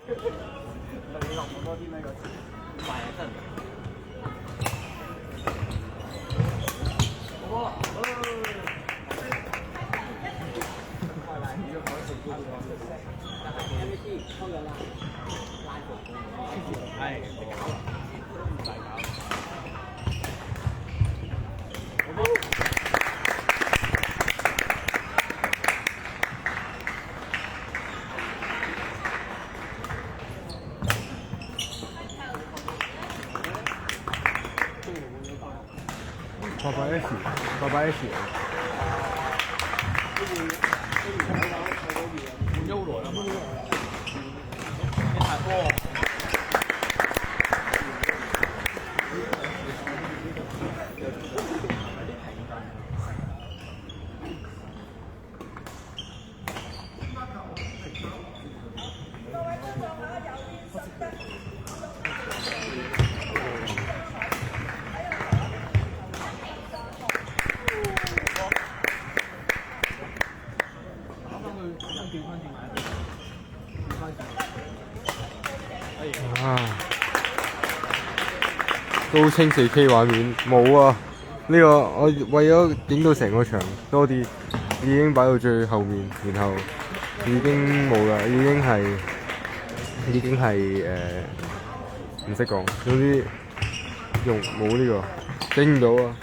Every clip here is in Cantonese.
你落咁多啲咩嗰時？唔係啊，真係。好係。800S，800S。換咗好耐啦嘛。你排波。啊！高清4K 畫面冇啊！呢個我為咗影到成個場多啲，已經擺到最後面，然後已經冇啦，已經係唔識講，總之用冇呢個整唔到啊！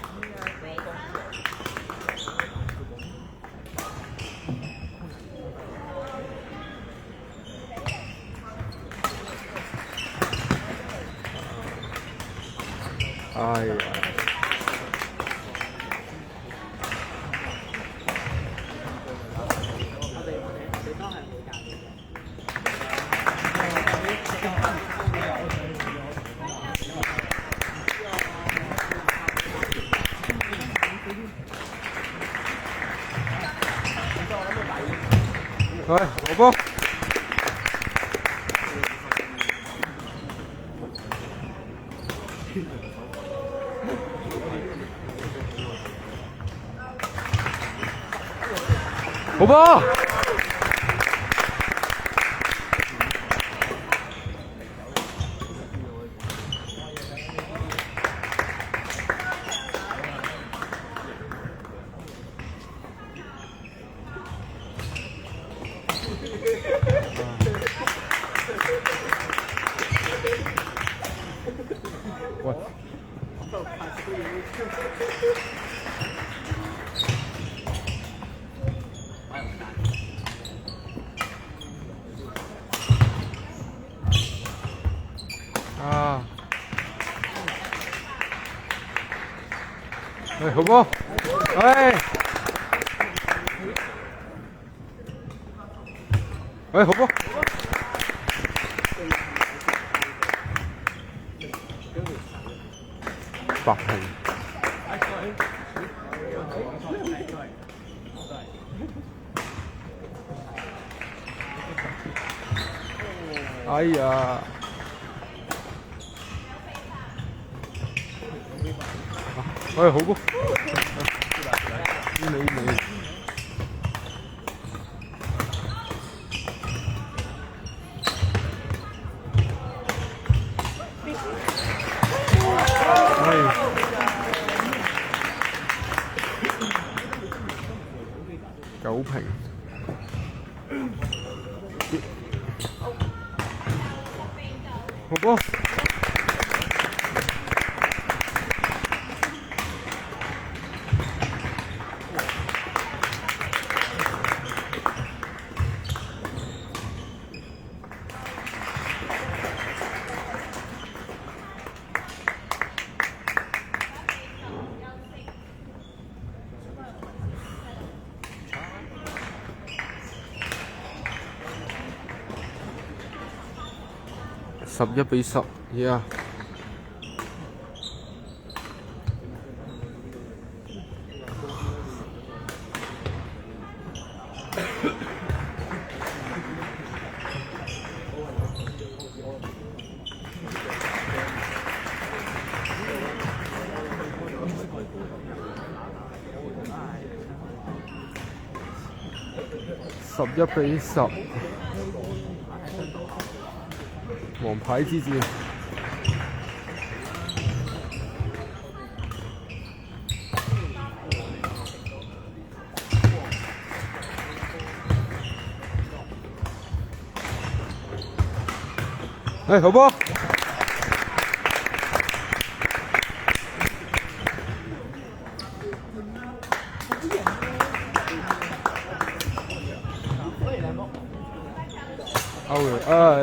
哎呀！喂，攞波！好波！喂！啊！喂，好波！喂！喂，好波！白平。哎呀！喂，好波！你。9平，好波！11-10，yeah。11-10。王牌之戰。好波！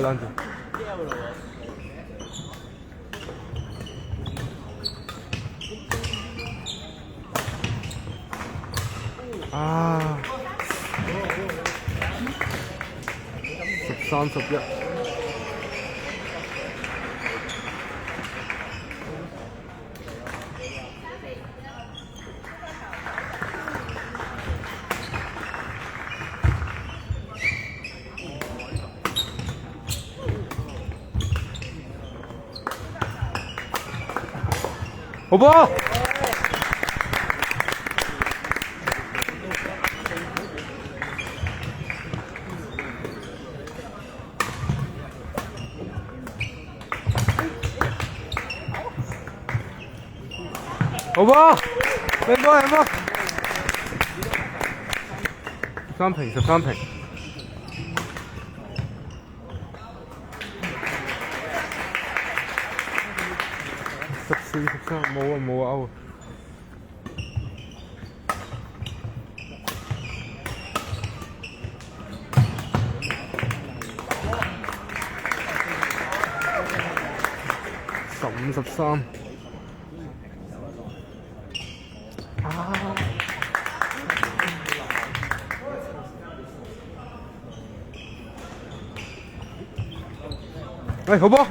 冷靜。13-11。好波！好波！靚波靚波！13平13平。14-13冇啊冇啊 out。15-13。好波！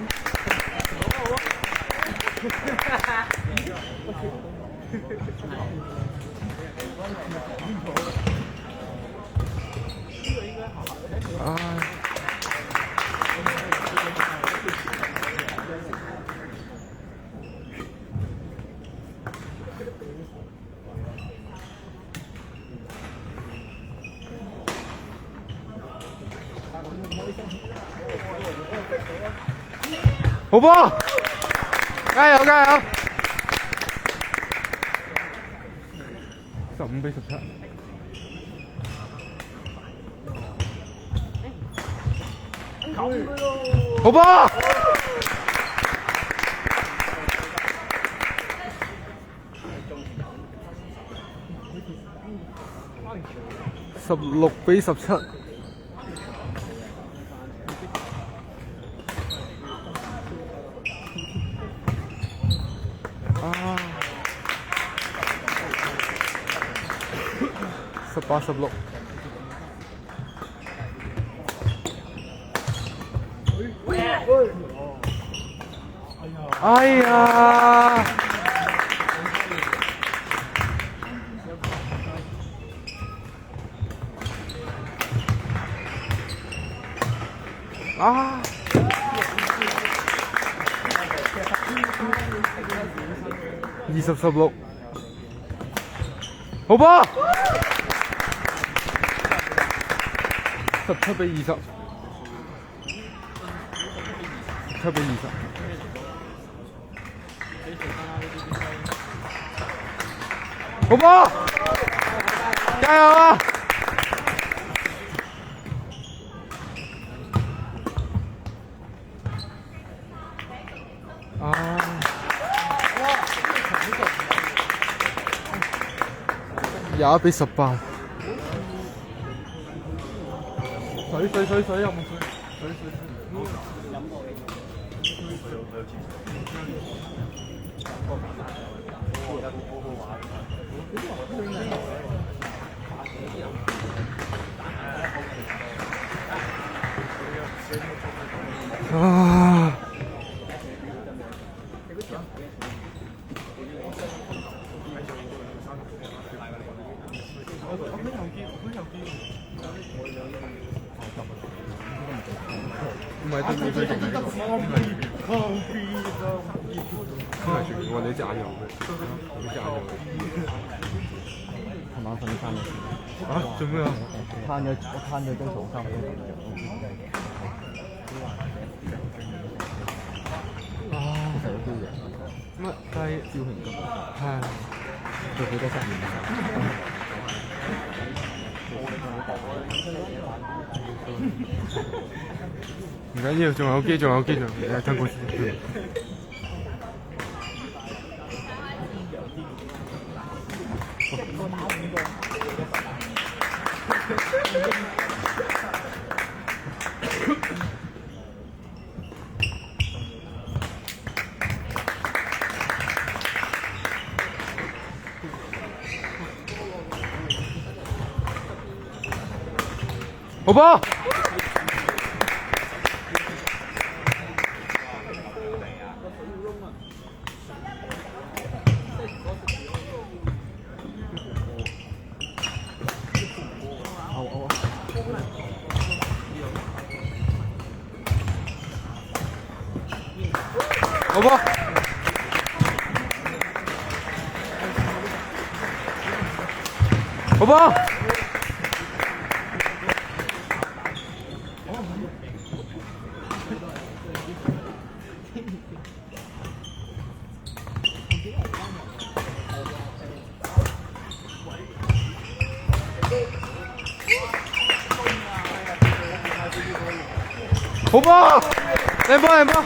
好波！加油加油！15-17。好波！16-17。18-16。哎呀！20-16。好波！17-20。17-20。好波！加油啊！20-18。水有冇水？飲過嘅。唔係對面佢仲係我哋隻眼油嘅，你隻眼油琴晚瞓咗3日。做咩啊？我攤咗張床，3個鐘頭。招慶金，唉，做幾多實驗唔緊要，仲有機，仲有機，仲有吞股先。好波！好波！好波！好波！靚波靚波！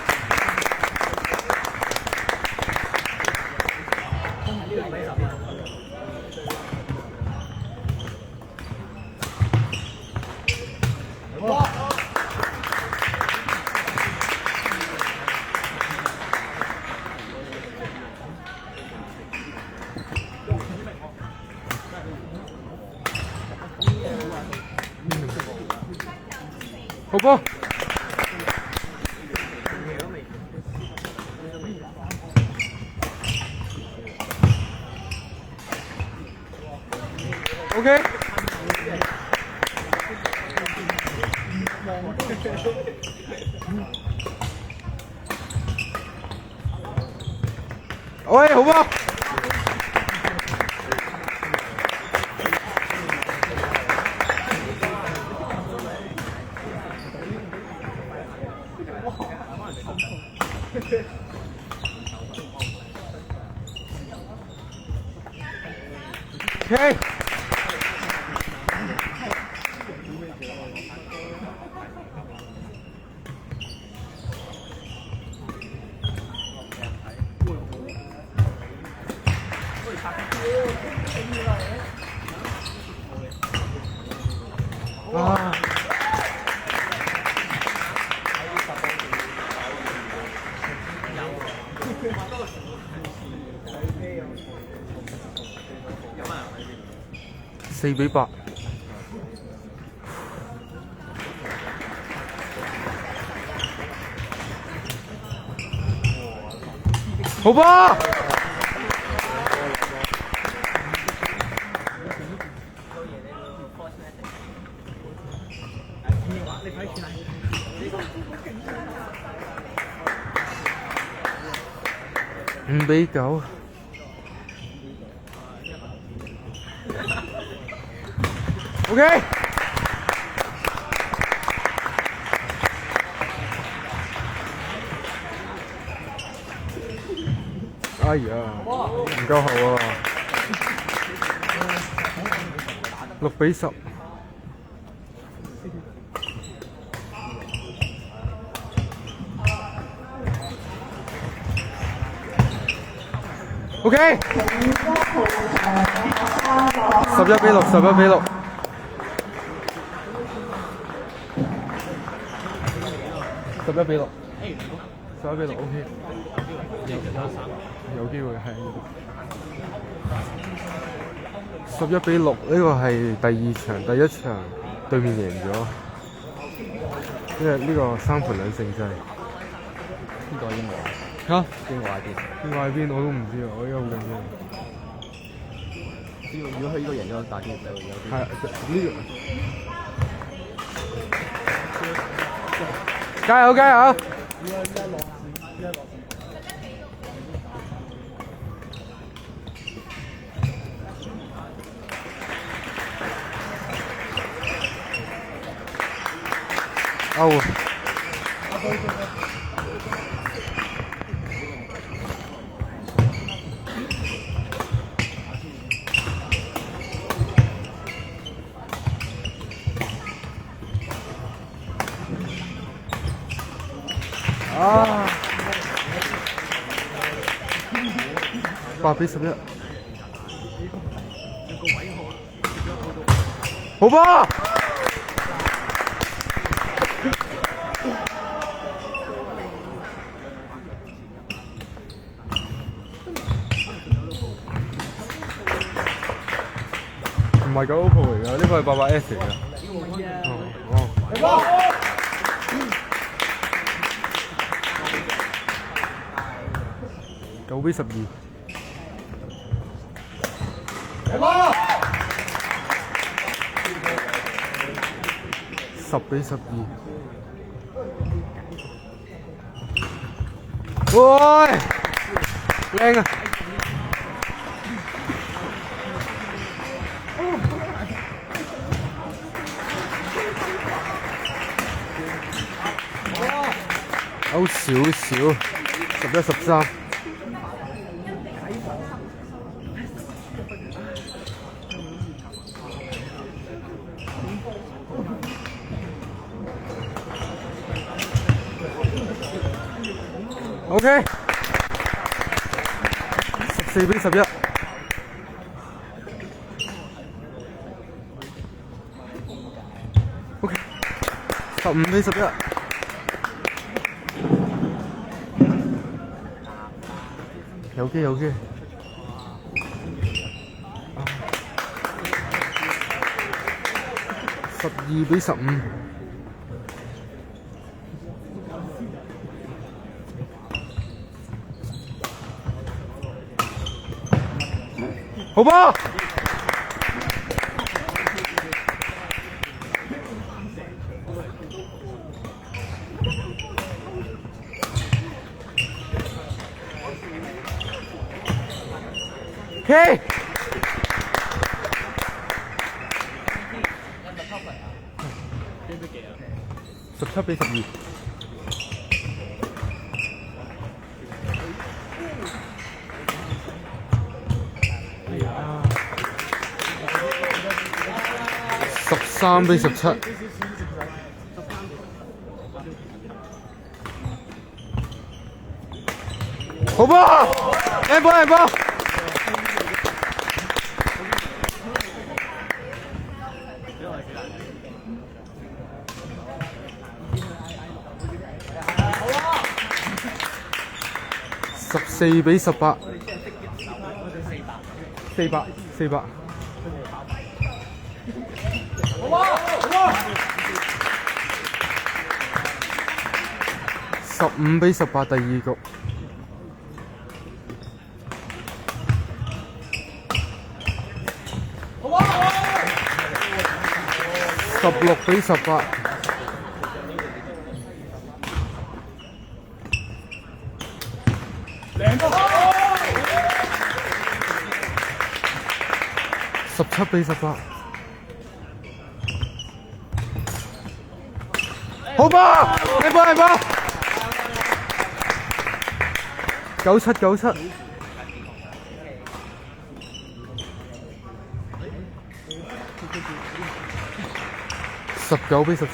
好波！OK。喂，好波！OK。啊！4-8。好波！5-9。OK。哎呀，唔夠後啊！6-10。OK。11-6，11-6。11-6。11-6 OK。有機會係11-6，呢個係第2場，第1場對面贏咗，因為呢個3盤2勝制。邊個英國啊？嚇？邊個喺邊？邊個喺邊我都唔知啊！我而家好緊張。如果佢呢個贏咗大啲，就有啲。係呢個。加油加油！out 啊！啊！8比11，好吧。唔係9 OPPO 嚟㗎，呢個係88S嚟㗎。9比12。10比12。喂，靚啊！好少少，11、13。OK， 14比11。OK， 15比11。有機有機。12比15。好吧。OK。17比12。13比17。好吧，靚波靚波。14比18。400。15比18第二局。16比18。17比18。好吧，靚波靚波。97。19比17。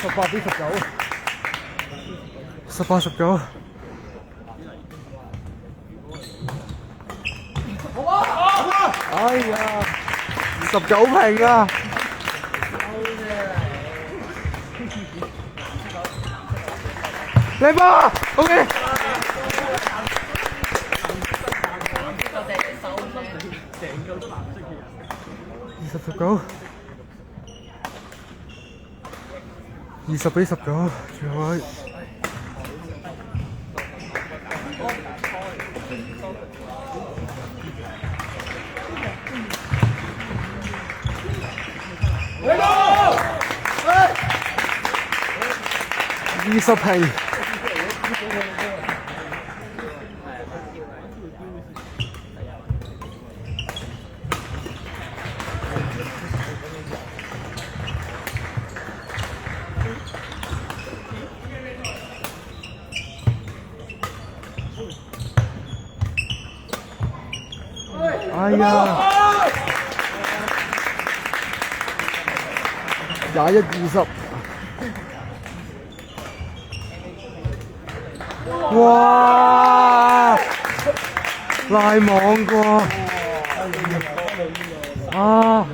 18比19。18、19。哎呀，19平啊！靚波 ，OK。20、19。20比19，最後係。20平。哎呀！ 21-20。哇！拉網過啊！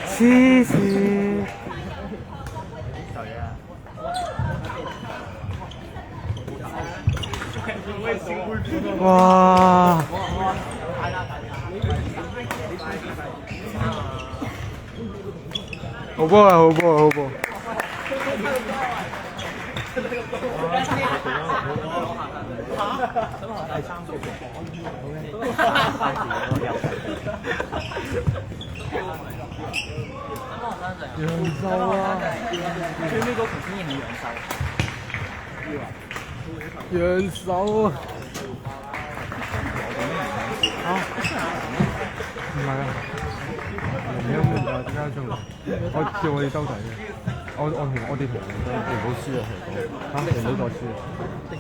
黐線！哇！好波啊！好波啊！好波！陽壽啊！最尾嗰條先係陽壽。陽壽啊！啊？唔係啊！唔有冇啊？點解仲？我叫我哋收睇嘅。我哋同唔好輸啊！同你講嚇，唔好再輸啊！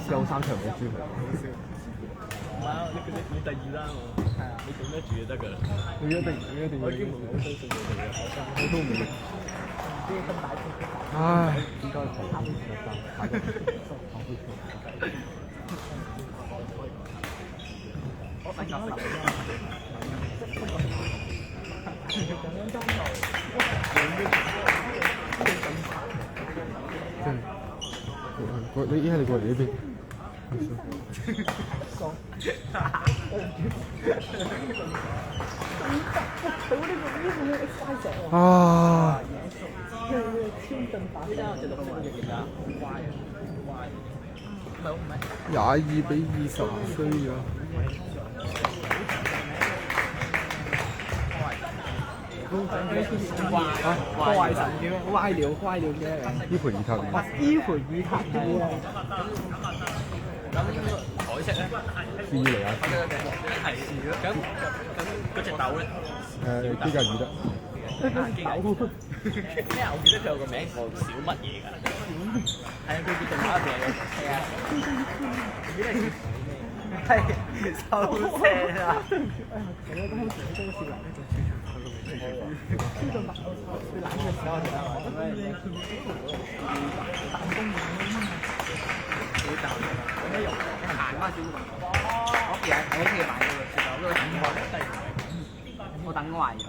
有3場冇輸。唔係啊，你第2啦我。係啊，你頂得住就得㗎啦。你一定要。我已經唔係好相信你哋嘅，我都唔明。唉，應該係打杯水打杯水。我瞓覺食。你一係你過嚟呢邊。啊！22-20衰咗。歪神嘅咩？歪了嘅。伊培爾塔爾。伊培爾塔爾啊！彩色咧，斯伊尼亞斯。係咁嗰隻豆咧，基格爾德。豆。咩啊？我記得佢有個名叫小乜嘢㗎？係啊，佢叫動畫名嘅。係啊。記得係收聲啊！我等壞咗。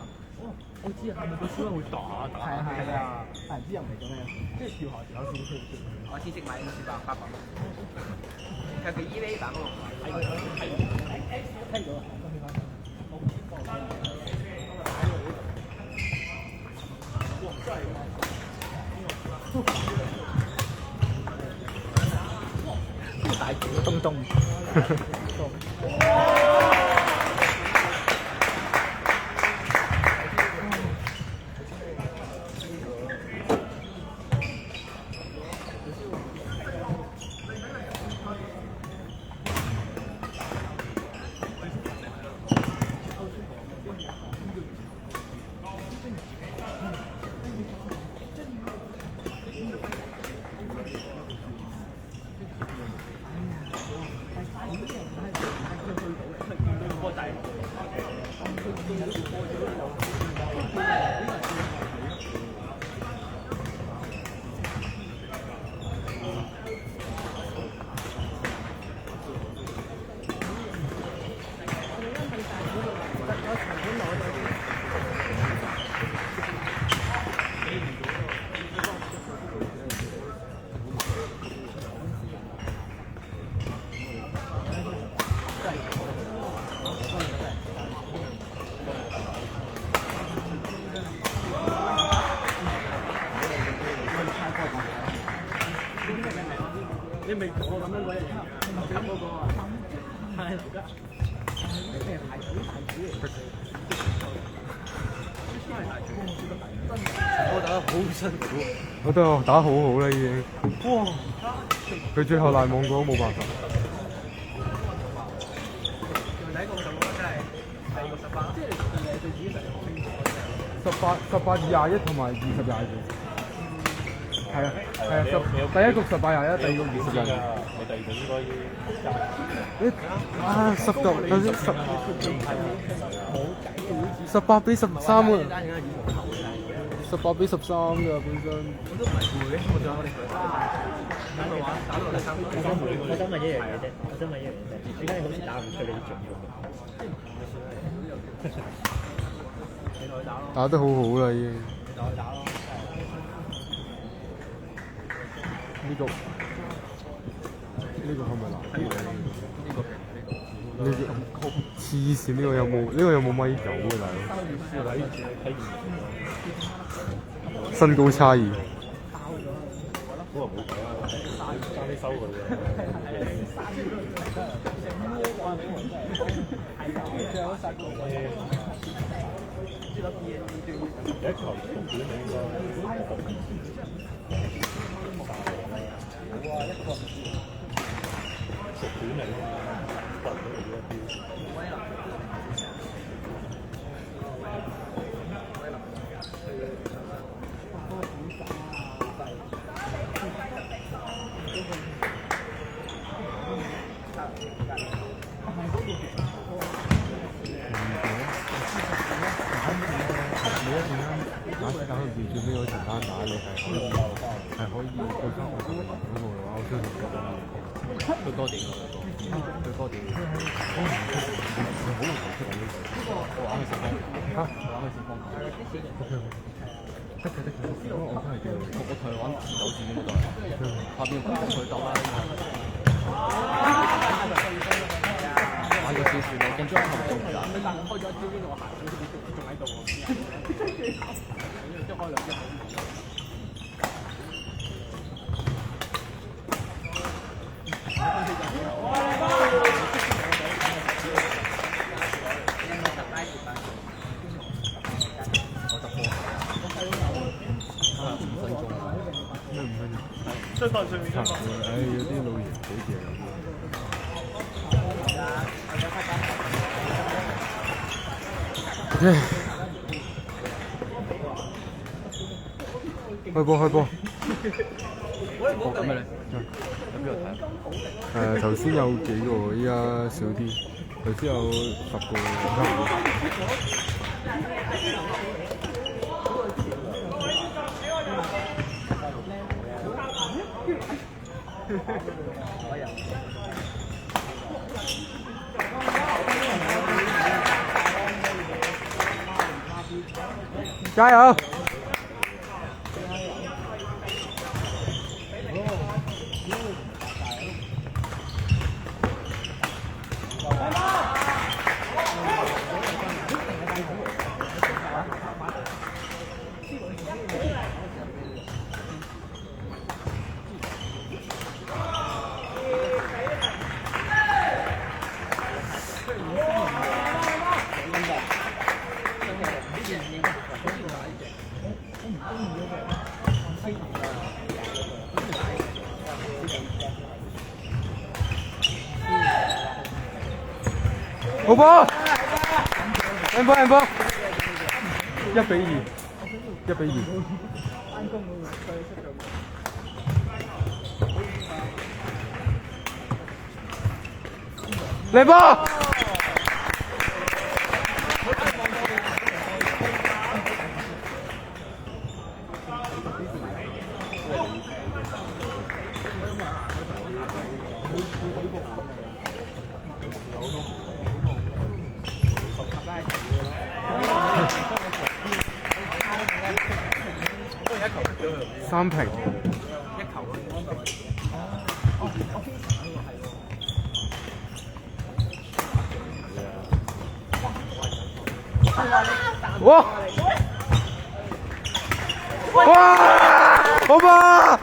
我知啊，係咪個小人會打？係啊，但係唔知入嚟做咩？即係跳下有少少。我先識買呢個800蚊，佢嘅 EV 版嗰個。聽到啊！大東東。你未同我咁樣嗰一樣，咁嗰個啊，係而家咩牌子大主嚟？我打得好辛苦，我覺得我打得好好啦已經。哇！佢最後賴網過都冇辦法。第一個15真係，第二個18，即係最主要18-21同埋20-22。係啊，第一局18-21，第二局20-22。你第二局應該10局，頭先10。18-13啊單點解羽毛球嘅？ ，18-13㗎本身。我都唔係攰嘅，我仲有我哋佢打到玩，打到第三分。我想問一樣嘢啫，我想問一樣嘢啫，點解你好似打唔出你啲進攻嘅？你同佢打咯，打得好好啦已經。你同佢打咯。呢個係咪難啲嘅？呢個平，呢個黐線，呢個有冇米九嘅大佬？身高差異。打到最尾嗰陣單打你係可以對翻我嗰個嘅話，我相信佢多啲佢多啲。我唔出，佢好難出嚟呢個。我玩佢先鋒。嚇！玩佢先鋒。得嘅，我真係叫我同佢玩前9戰咁就係。下邊幫佢鬥啦。玩個小樹，我見張頭做唔到。你開咗一招呢度行，仲喺度喎。即係開兩隻。有啲老爺幾正。開波！咁咩咧？喺邊度睇？頭先有幾個，依家少啲。頭先有10個差唔多。加油！好波！靚波！1-2，靚波！3平。哇！好吧！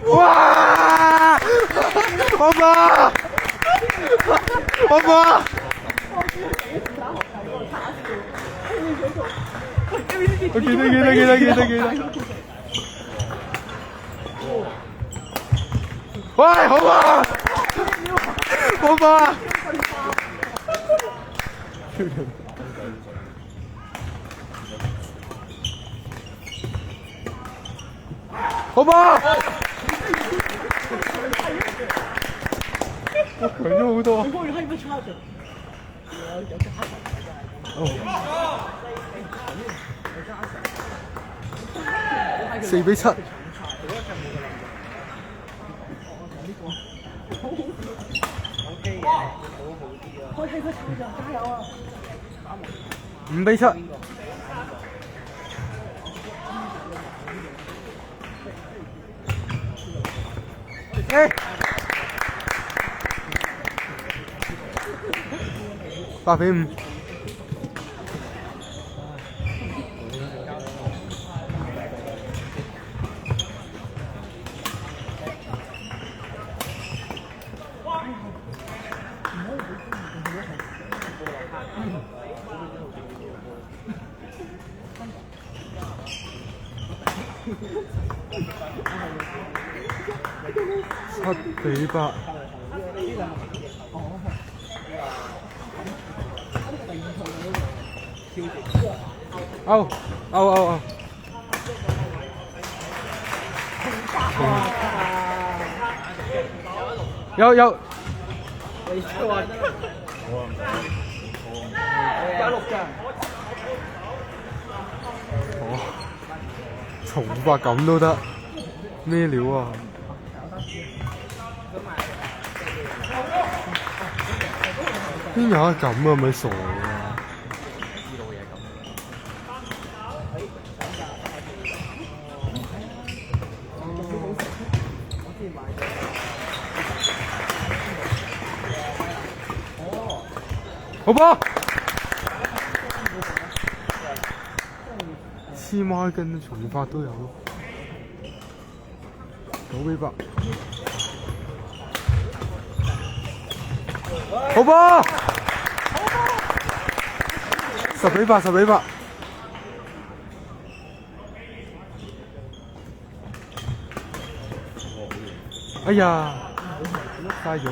哇！好吧！我記得。喂，好吧！好吧。我強咗好多。4-7。5-7。8-5。7-8。out。有。有6㗎。重發咁都得，咩料啊？邊有得咁啊？咪傻啊！好吧，黐孖筋重發都有，9-8。好吧，10-8。哎呀，嘥咗。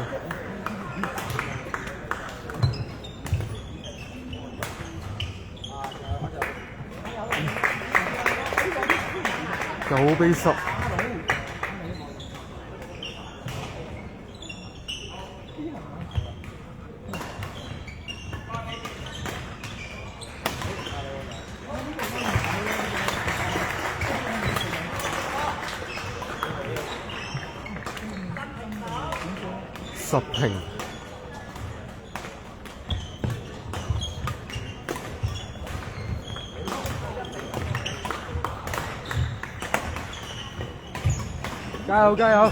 9-10。10平。加油！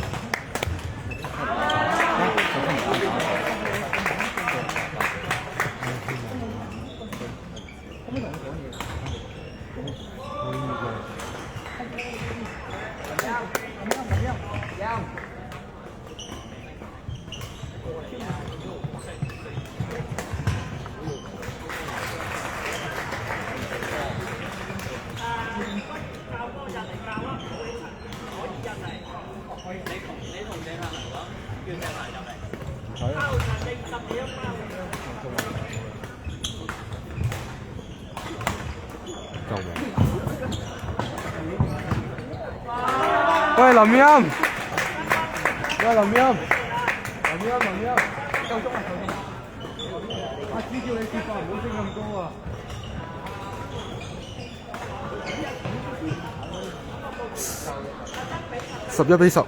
喂，林音，夠鐘啊！阿子叫你接發，唔好升咁高啊！11-10。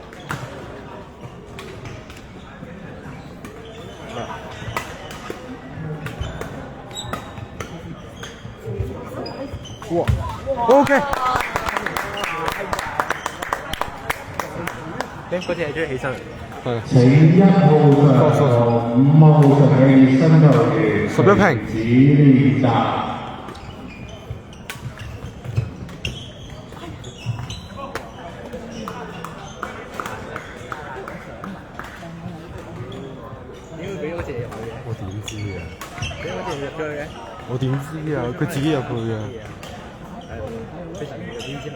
哇 ，OK。嗰隻係追起身嚟。請1號上5號嘅新球員11平。止練習。點會俾嗰隻入去嘅？我點知啊？俾嗰隻入咗去嘅？我點知啊？佢自己入去嘅。非常點知咪？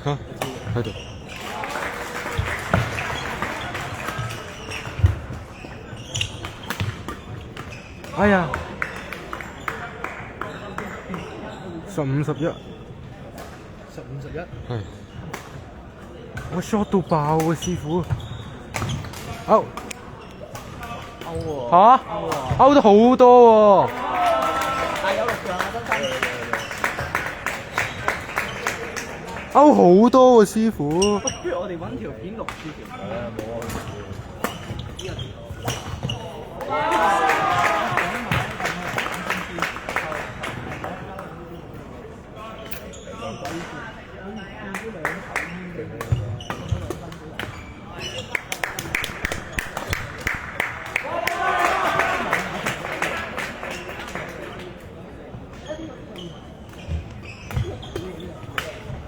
嚇，喺度。哎呀，15-11，係，我 shot 到爆啊，師傅，out，嚇，out 得好多喎，有錄像啊，真心。out 好多喎，師傅。不如我哋揾條片錄住條。冇啊。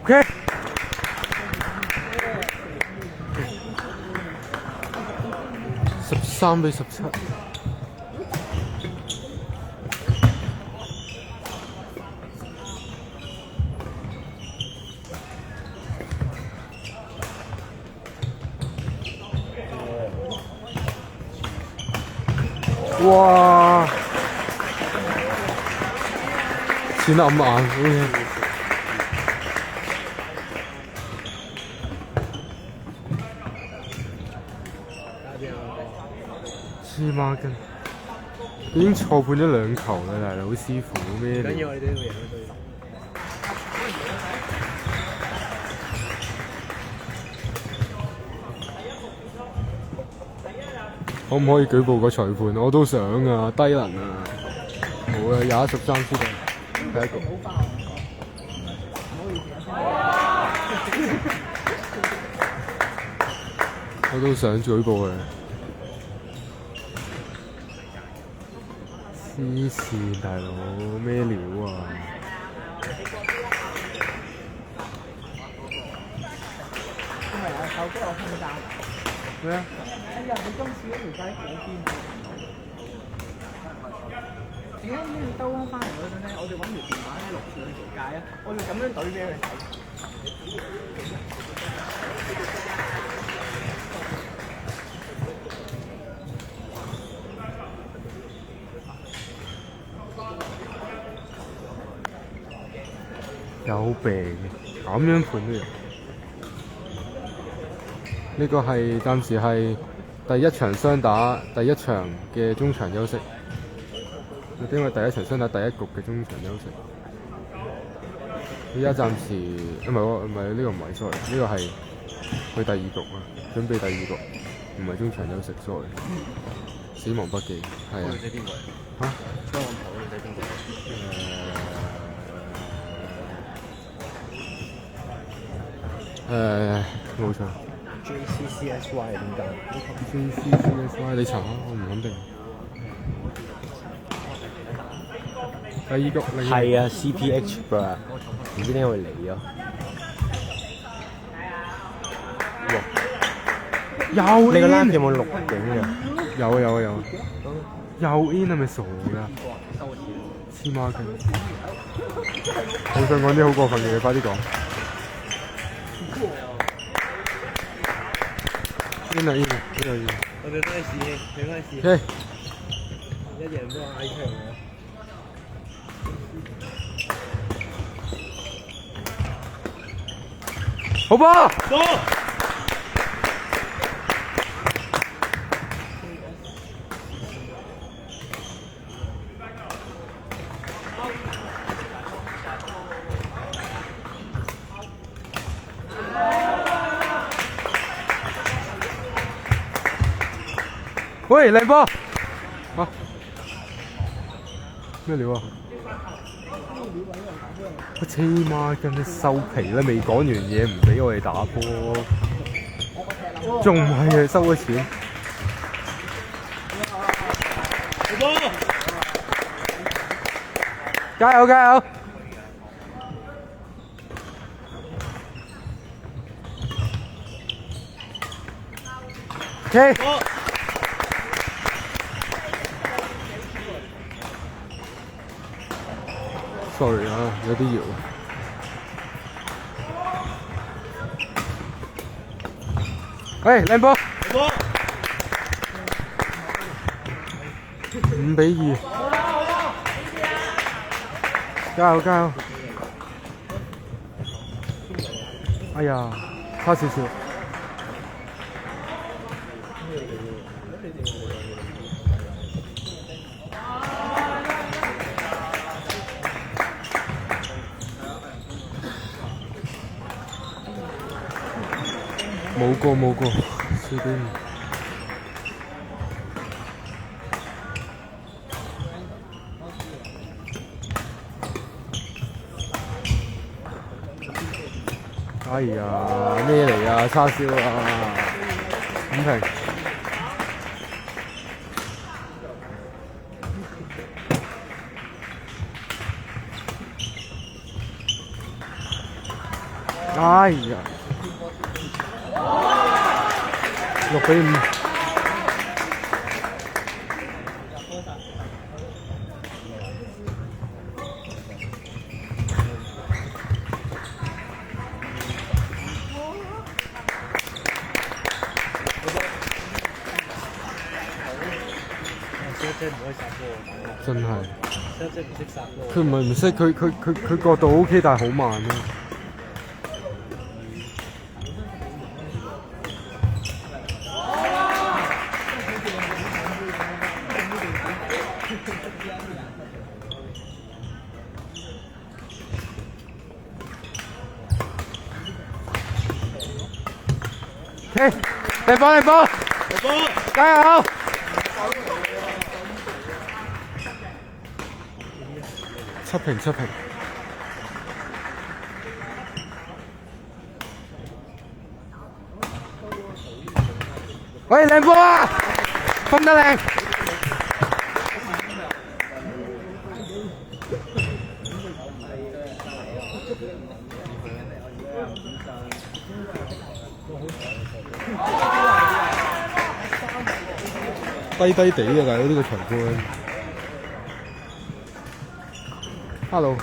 OK。13-17。哇！前暗眼，OK。黐孖筋，已經錯判咗2球啦，大佬師傅咩嚟？緊要我哋都要贏咗對。可唔可以舉報個裁判？我都想啊，低能啊！好啊，21-13輸定第一局。我都想舉報佢。黐線，大佬咩料啊？因為有手機有空間。咩啊？哎呀！你今次嗰條街喺嗰邊。點解要兜翻嚟嗰陣咧？我哋揾條電話咧錄住佢條街啊！我要咁樣懟俾佢睇。有病，咁樣判都有。呢個係暫時係第一場雙打，第一場嘅中場休息。因為第一場雙打第一局嘅中場休息。依家暫時唔係呢個唔係 sorry， 呢個係去第2局啊，準備第2局，唔係中場休息 sorry。死亡筆記係啊。你睇邊個？嚇？雙黃頭你睇邊個？冇錯。JCCSY 係點解 JCCSY 你查下，我唔肯定。第2局係啊 ，CPH bro， 唔知點解會嚟咗。有你個 in 有冇錄影㗎？有。有 in 係咪傻㗎？黐孖筋！我想講啲好過分嘅嘢，快啲講。in 啊 in 啊，呢個 in。我哋開始，你開始。OK。一贏都嗌出嚟喎。好吧。喂，靚波！啊？咩料啊？我黐孖筋，你收皮啦！未講完嘢唔俾我哋打波，仲唔係啊？收咗錢。加油加油！OK。sorry 啊，有啲搖。喂，靚波！5-2。加油加油！哎呀，差少少。冇過，隨便。哎呀，咩嚟啊？叉燒啊！咁平。哎呀！6-5。真係，佢唔係唔識，佢角度 OK，但係好慢咯。嚟波！加油！七平。喂，靚波啊！封得靚。低地嘅大佬呢個場館。Hello。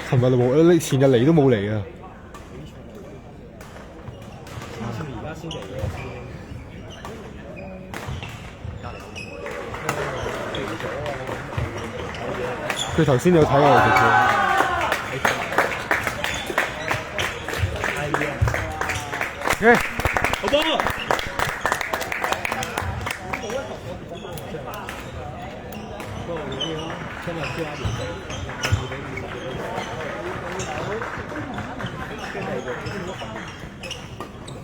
琴日冇，前日嚟都冇嚟啊！佢頭先有睇我直播。好波！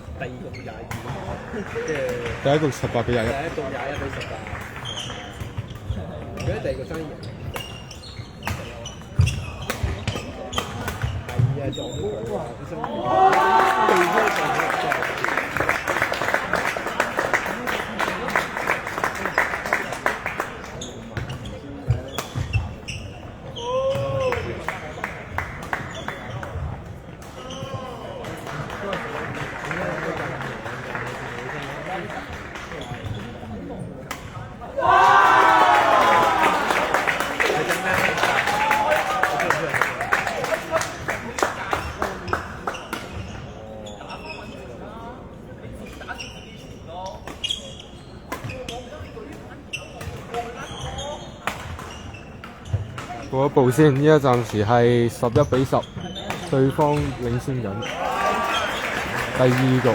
第一局18-21。第一局21-18。而家第二個生意。係啊，撞到佢啊！佢生意。過一步先，依家暫時係11-10，對方領先緊。第二局。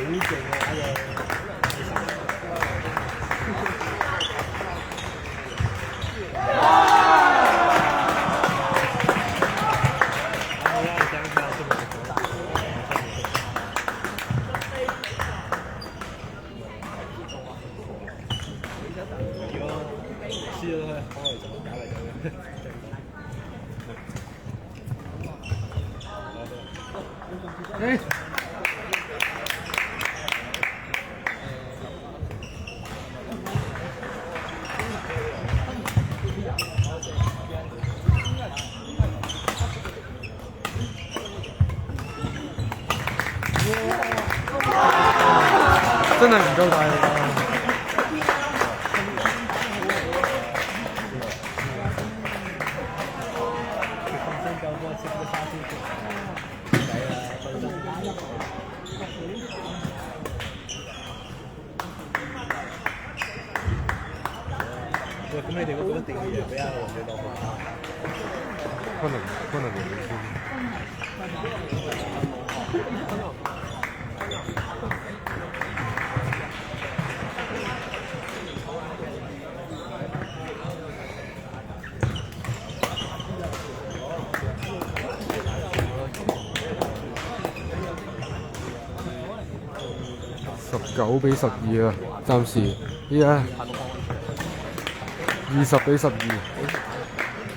勁啊！打嘢。真係唔夠大力啊！喂，咁你哋嗰個定義係俾阿黃記當嘛？可能會先。19-12啊，暫時依家20-12，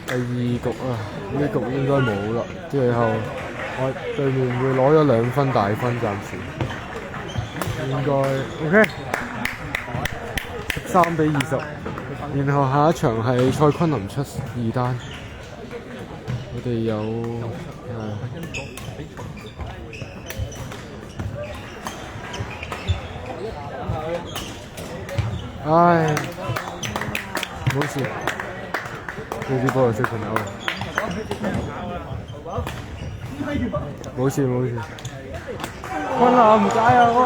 第二局啊，呢局應該冇啦。最後我對面會攞咗2分大分，暫時應該 OK。13-20，然後下一場係蔡坤林出2單，我哋有唉，冇事，呢啲波係識朋友嘅，冇事。坤林唔加油啊！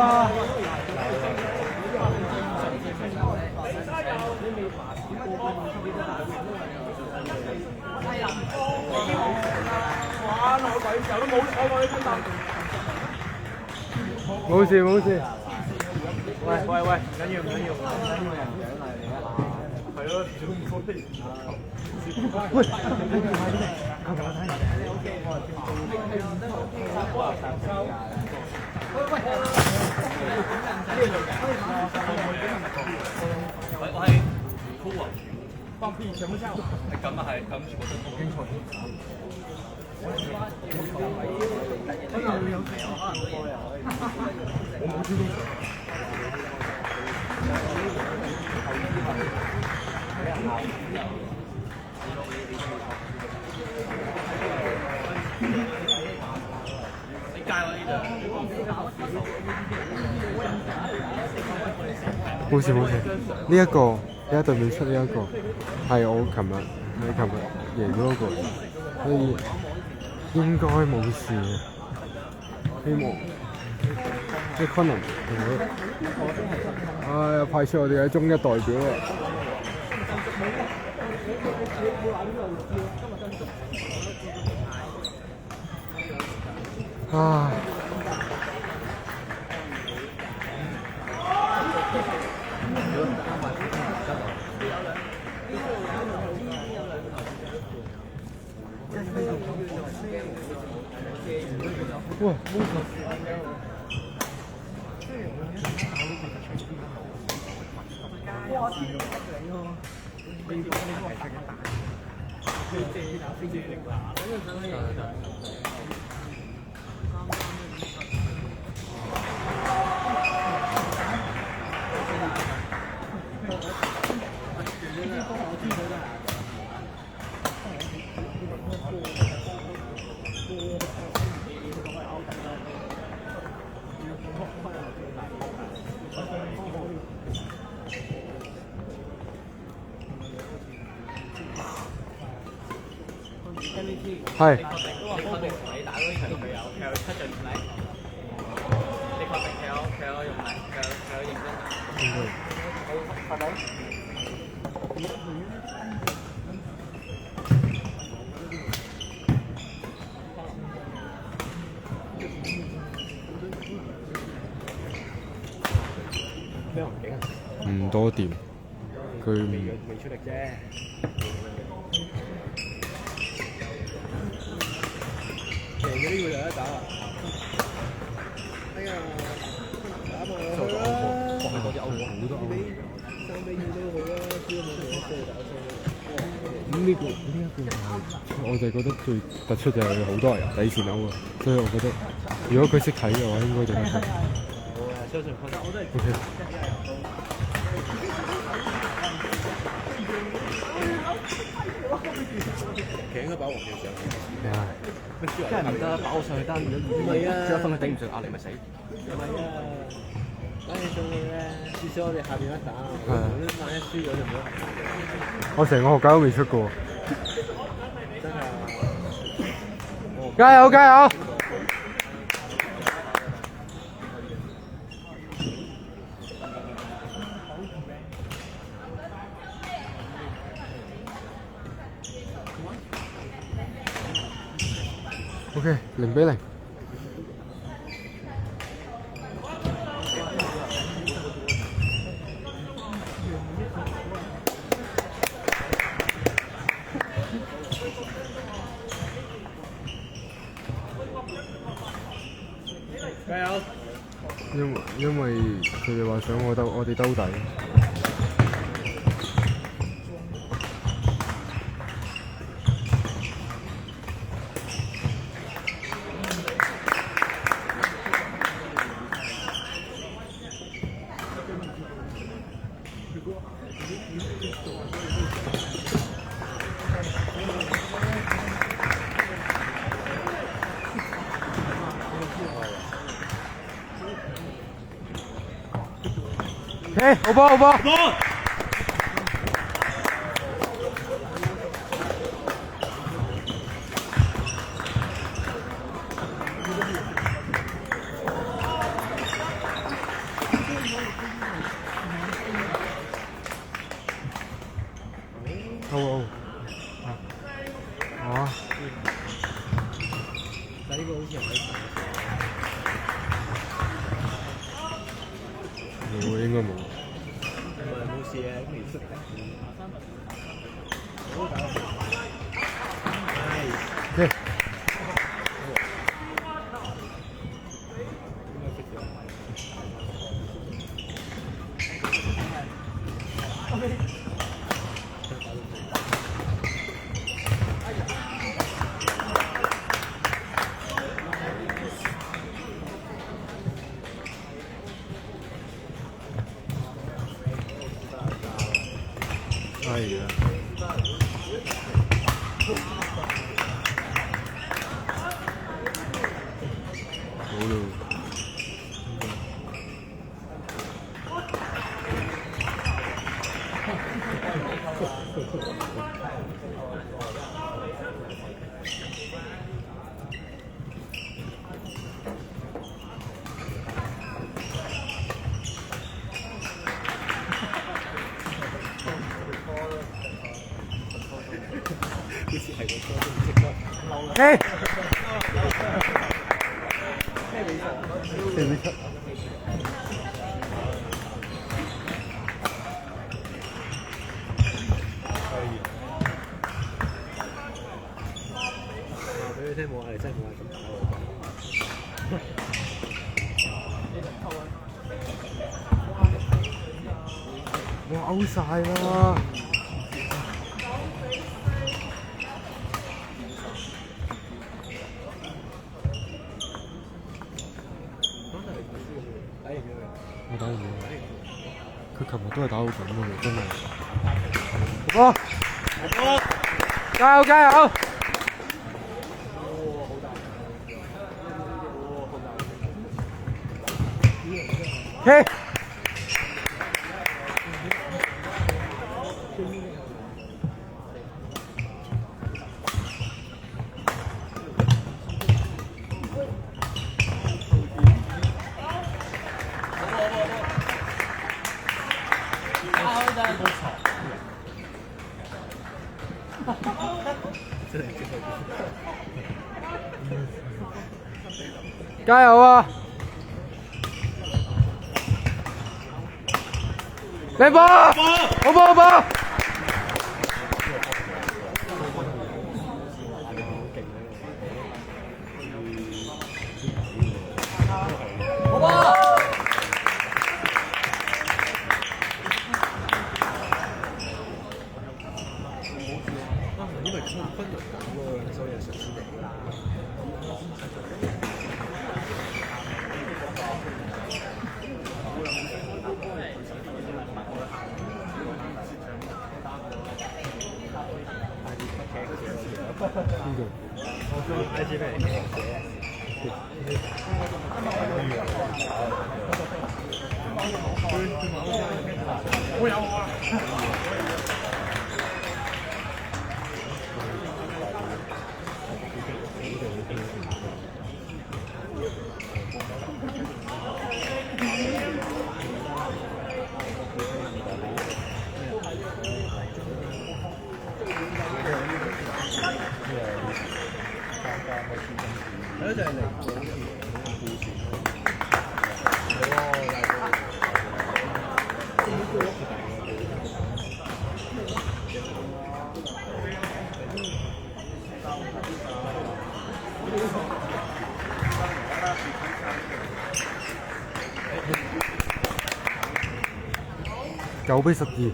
冇事。喂，唔緊要，係咯，喂，我係酷啊！放屁全部下係咁啊，係咁全部都冇清楚。你戒我呢度。冇事。呢一個而家對面出呢一個係我琴日贏咗嗰個，所以應該冇事嘅。希望即係昆林派出我哋嘅中一代表啊！哇！係。你確定同你打嗰場佢有出盡力？你確定佢有用力？佢有認真打？係咪？唔多掂，佢唔未出力啫。贏咗呢個就有得打啦。哎呀，打埋落去啦！放喺嗰啲歐皇好多歐。3-2都好啦，只要冇同我4打4。咁呢個就係我就覺得最突出就係好多人底線歐啊，所以我覺得如果佢識睇嘅話，應該就得。好啊，相信佢。我都係。OK。其實應該把黃記上。係啊。真係唔得，把我上去單唔係啊，只一分佢頂唔順壓力咪死。唔係啊，打起上去咧，至少我哋下邊一打，萬一輸咗就唔好。我成個學界都未出過。真係。加油加油！OK， 0-0。加油！因為佢哋話想我哋兜底。好波好波！好。啊！但呢個好似唔係。冇，應該冇。冇事嘅，未出。係。係啊。好咯。Hey! Wow, 勾晒啦！我打完佢琴日都係打好緊嘅，真係。好波！加油加油！OK。加油啊靚波，好波好波！因為分輪咁喎，所以係上先嚟。I G 咩嚟我有啊！係咯，就係嚟講故事。9-12。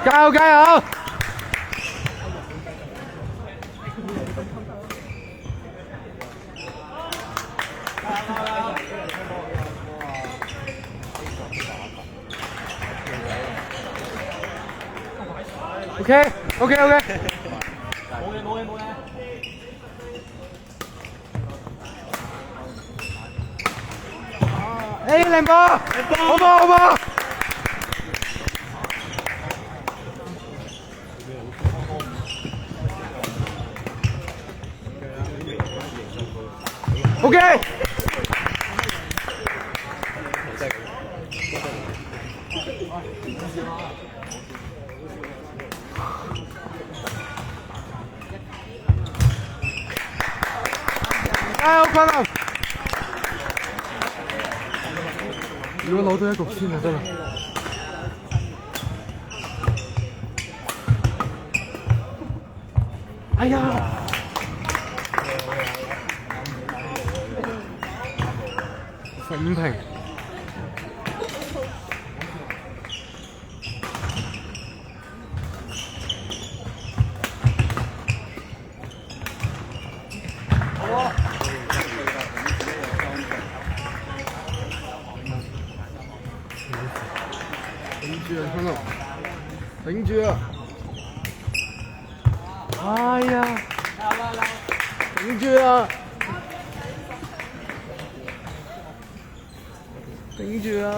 加油加油！OK OK OK。冇嘢。靚波，好波！OK。加油，昆仑！如果攞到一局先就得啦。哎呀！15平。頂住啊，香港！頂住啊！哎呀！頂住啊！頂住啊！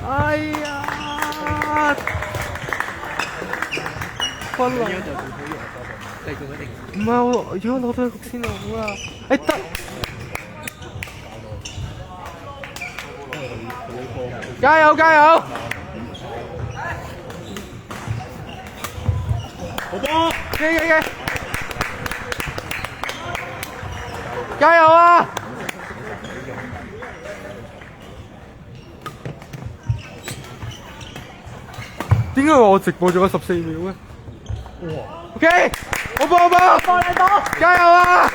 哎呀！昆侖唔係喎，如果攞到一局先就好啦。誒得！加油加油！好波！嘅！加油啊！點解我直播咗14秒咧？哇 ！OK， 好波！加油啊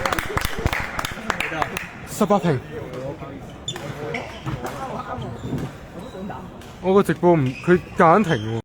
！18平。我個直播唔，佢夾硬停喎。